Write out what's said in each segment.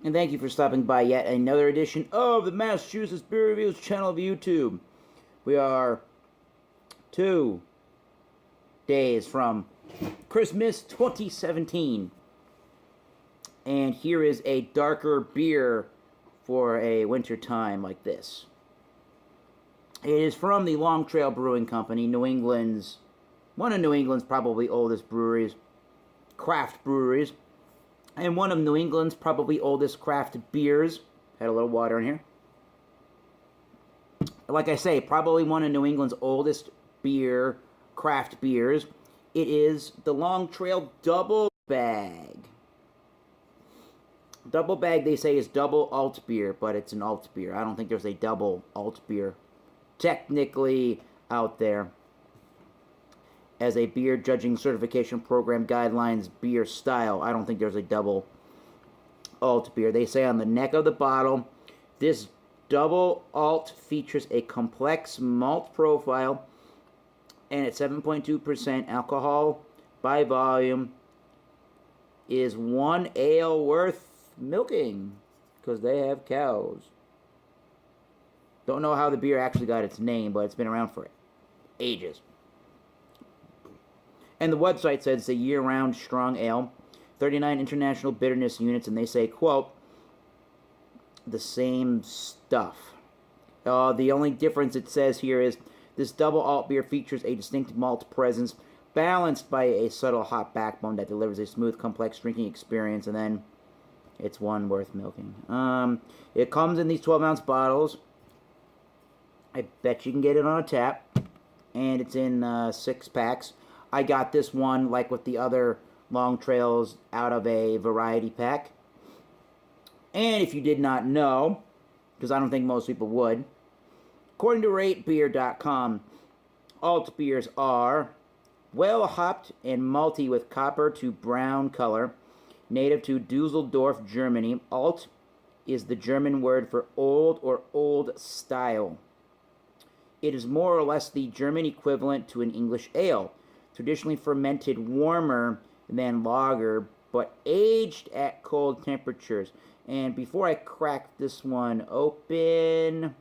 and thank you for stopping by yet another edition of the Massachusetts Beer Reviews channel of YouTube. We are 2 days from Christmas 2017, and here is a darker beer for a winter time like this. It is from the Long Trail Brewing Company, one of New England's probably oldest breweries, craft breweries, and one of New England's probably oldest craft beers. Had a little water in here. Like I say, probably one of New England's oldest craft beers. It is the Long Trail Double Bag. Double Bag, they say, is double alt beer, but it's an alt beer. I don't think there's a double alt beer technically out there. As a beer judging certification program guidelines beer style, I don't think there's a double alt beer. They say on the neck of the bottle, this double alt features a complex malt profile, and at 7.2% alcohol by volume is 1 ale worth milking, because they have cows. Don't know how the beer actually got its name, but it's been around for ages. And the website says it's a year-round strong ale, 39 international bitterness units, and they say, quote, the same stuff. The only difference it says here is this double alt beer features a distinct malt presence balanced by a subtle hop backbone that delivers a smooth, complex drinking experience, and then it's one worth milking. It comes in these 12-ounce bottles. I bet you can get it on a tap, and it's in 6-packs. I got this one, like with the other Long Trails, out of a variety pack. And if you did not know, because I don't think most people would, according to ratebeer.com, alt beers are well hopped and malty with copper to brown color, native to Dusseldorf, Germany. Alt is the German word for old or old style. It is more or less the German equivalent to an English ale, traditionally fermented warmer than lager, but aged at cold temperatures. And before I crack this one open,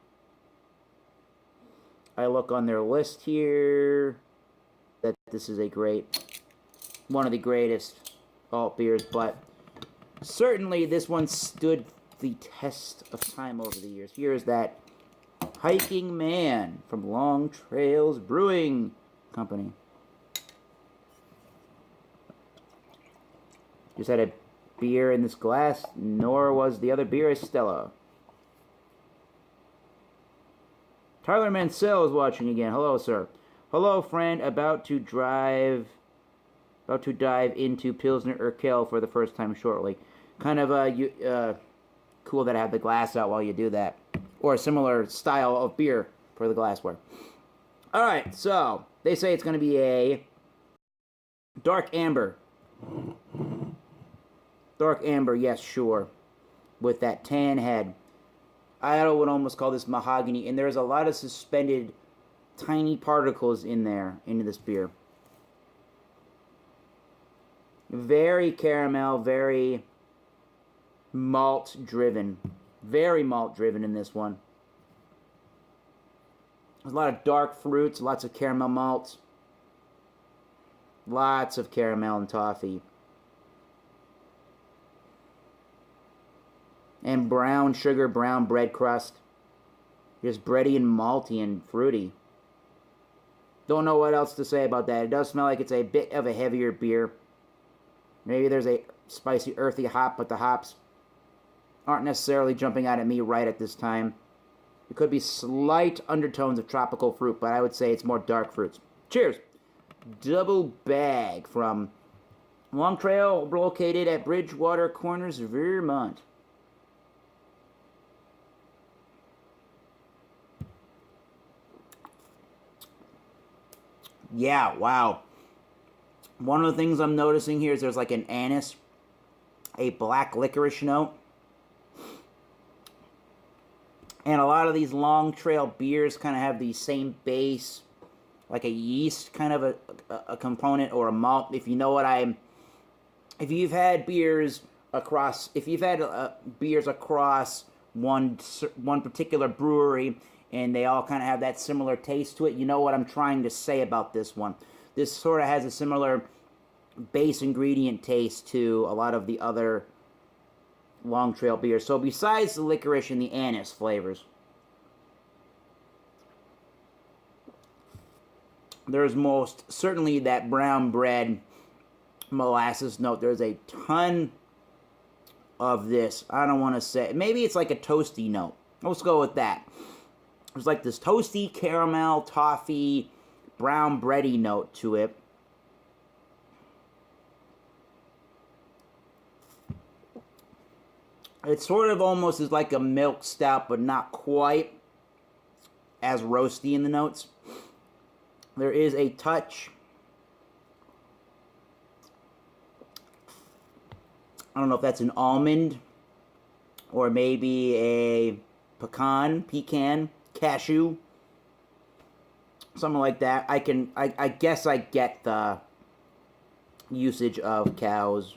I look on their list here that this is one of the greatest alt beers, but certainly this one stood the test of time over the years. Here is that Hiking Man from Long Trails Brewing Company. Just had a beer in this glass, nor was the other beer a Stella. Tyler Mansell is watching again. Hello, sir. Hello, friend. About to dive into Pilsner Urquell for the first time shortly. Kind of cool that I have the glass out while you do that. Or a similar style of beer for the glassware. Alright, so they say it's going to be a dark amber. Dark amber, yes, sure. With that tan head. I would almost call this mahogany. And there's a lot of suspended tiny particles in there, into this beer. Very caramel, very malt driven. Very malt driven in this one. There's a lot of dark fruits, lots of caramel malts. Lots of caramel and toffee. And brown sugar, brown bread crust. Just bready and malty and fruity. Don't know what else to say about that. It does smell like it's a bit of a heavier beer. Maybe there's a spicy, earthy hop, but the hops aren't necessarily jumping out at me right at this time. It could be slight undertones of tropical fruit, but I would say it's more dark fruits. Cheers! Double Bag from Long Trail, located at Bridgewater Corners, Vermont. Yeah, wow. One of the things I'm noticing here is there's like an anise, a black licorice note. And a lot of these Long Trail beers kind of have the same base, like a yeast kind of a component or a malt. If you know what if you've had beers across, if you've had beers across one particular brewery and they all kind of have that similar taste to it, you know what I'm trying to say about this one. This sort of has a similar base ingredient taste to a lot of the other Long Trail beers. So besides the licorice and the anise flavors, there's most certainly that brown bread molasses note. There's a ton of this. I don't want to say, maybe it's like a toasty note. Let's go with that. There's like this toasty caramel, toffee, brown bready note to it. It sort of almost is like a milk stout, but not quite as roasty in the notes. There is a touch, I don't know if that's an almond or maybe a pecan, cashew, something like that. I guess I get the usage of cows.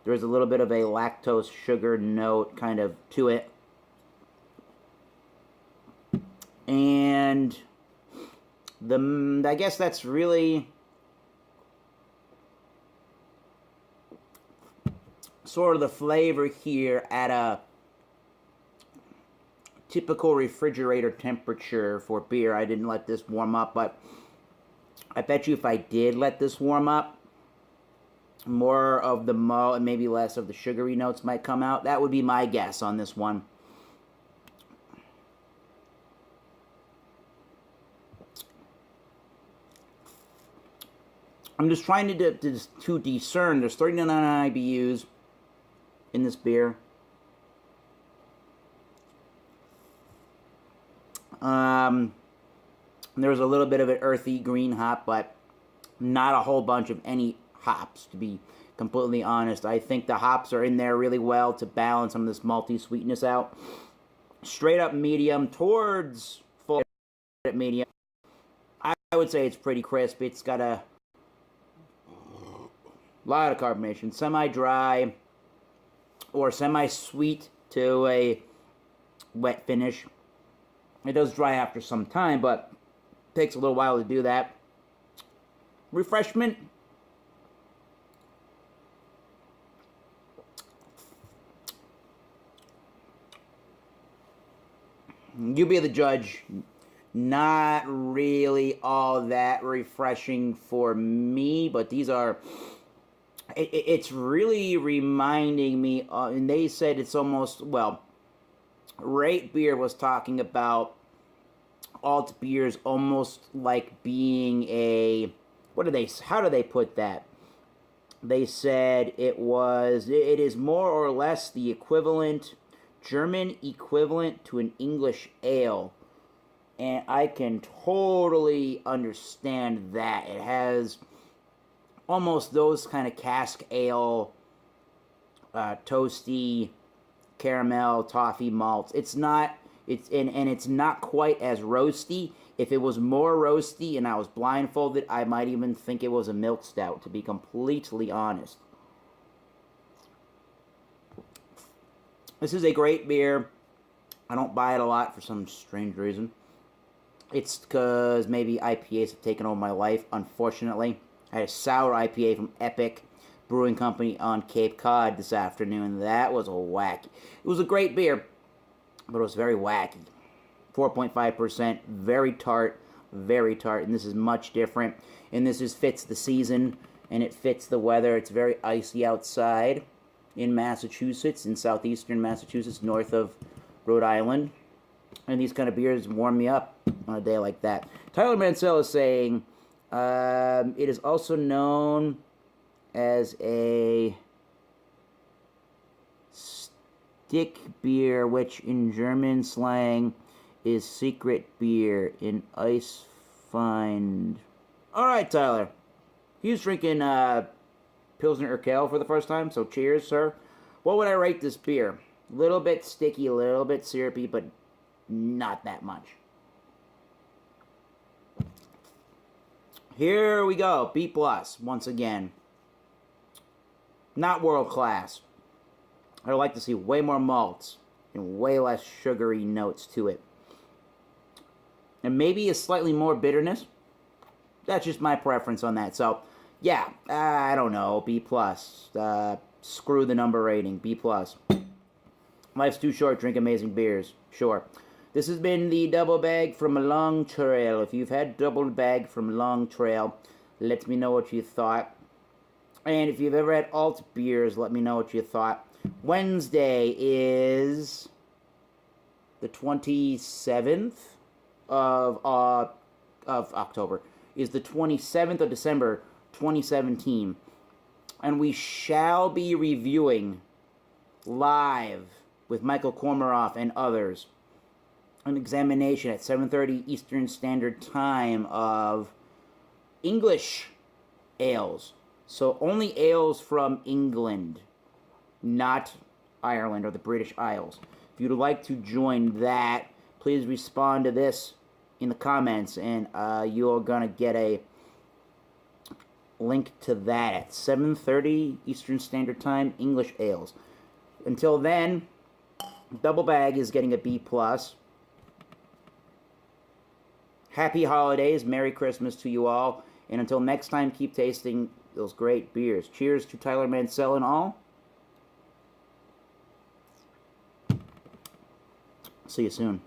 There's a little bit of a lactose sugar note kind of to it. And I guess that's really sort of the flavor here at a typical refrigerator temperature for beer. I didn't let this warm up, but I bet you if I did let this warm up, more of the malt and maybe less of the sugary notes might come out. That would be my guess on this one. I'm just trying to discern. There's 39 IBUs in this beer. There's a little bit of an earthy green hop, but not a whole bunch of any hops, to be completely honest. I think the hops are in there really well to balance some of this malty sweetness out. Straight up medium towards full medium. I would say it's pretty crisp. It's got a lot of carbonation. Semi-dry or semi-sweet to a wet finish. It does dry after some time, but it takes a little while to do that. Refreshment. You be the judge. Not really all that refreshing for me, but these are... It's really reminding me, and they said it's almost, well, Rate Beer was talking about alt beers almost like being a, how do they put that? They said it is more or less the equivalent, German equivalent to an English ale. And I can totally understand that. It has almost those kind of cask ale, toasty, caramel, toffee malts. It's not quite as roasty. If it was more roasty and I was blindfolded, I might even think it was a milk stout, to be completely honest. This is a great beer. I don't buy it a lot for some strange reason. It's because maybe IPAs have taken over my life, unfortunately. I had a sour IPA from Epic Brewing Company on Cape Cod this afternoon. That was wacky. It was a great beer, but it was very wacky. 4.5%, very tart, and this is much different. And this just fits the season, and it fits the weather. It's very icy outside in Massachusetts, in southeastern Massachusetts, north of Rhode Island. And these kind of beers warm me up on a day like that. Tyler Mansell is saying, it is also known as a stick beer, which in German slang is secret beer in ice find. Alright, Tyler. He's drinking Pilsner Urquell for the first time, so cheers, sir. What would I rate this beer? A little bit sticky, a little bit syrupy, but not that much. Here we go. B+, once again. Not world class. I'd like to see way more malts and way less sugary notes to it. And maybe a slightly more bitterness. That's just my preference on that. So, yeah, I don't know, B+. Screw the number rating, B+. Life's too short, drink amazing beers. Sure. This has been the Double Bag from Long Trail. If you've had Double Bag from Long Trail, let me know what you thought. And if you've ever had alt beers, let me know what you thought. Wednesday is the 27th of October. Is the 27th of December, 2017. And we shall be reviewing live with Michael Kormaroff and others an examination at 7:30 Eastern Standard Time of English ales. So only ales from England, not Ireland or the British Isles. If you'd like to join that, please respond to this in the comments, and you're going to get a link to that at 7:30 Eastern Standard Time, English ales. Until then, Double Bag is getting a B+. Happy holidays, Merry Christmas to you all, and until next time, keep tasting those great beers. Cheers to Tyler Mansell and all. See you soon.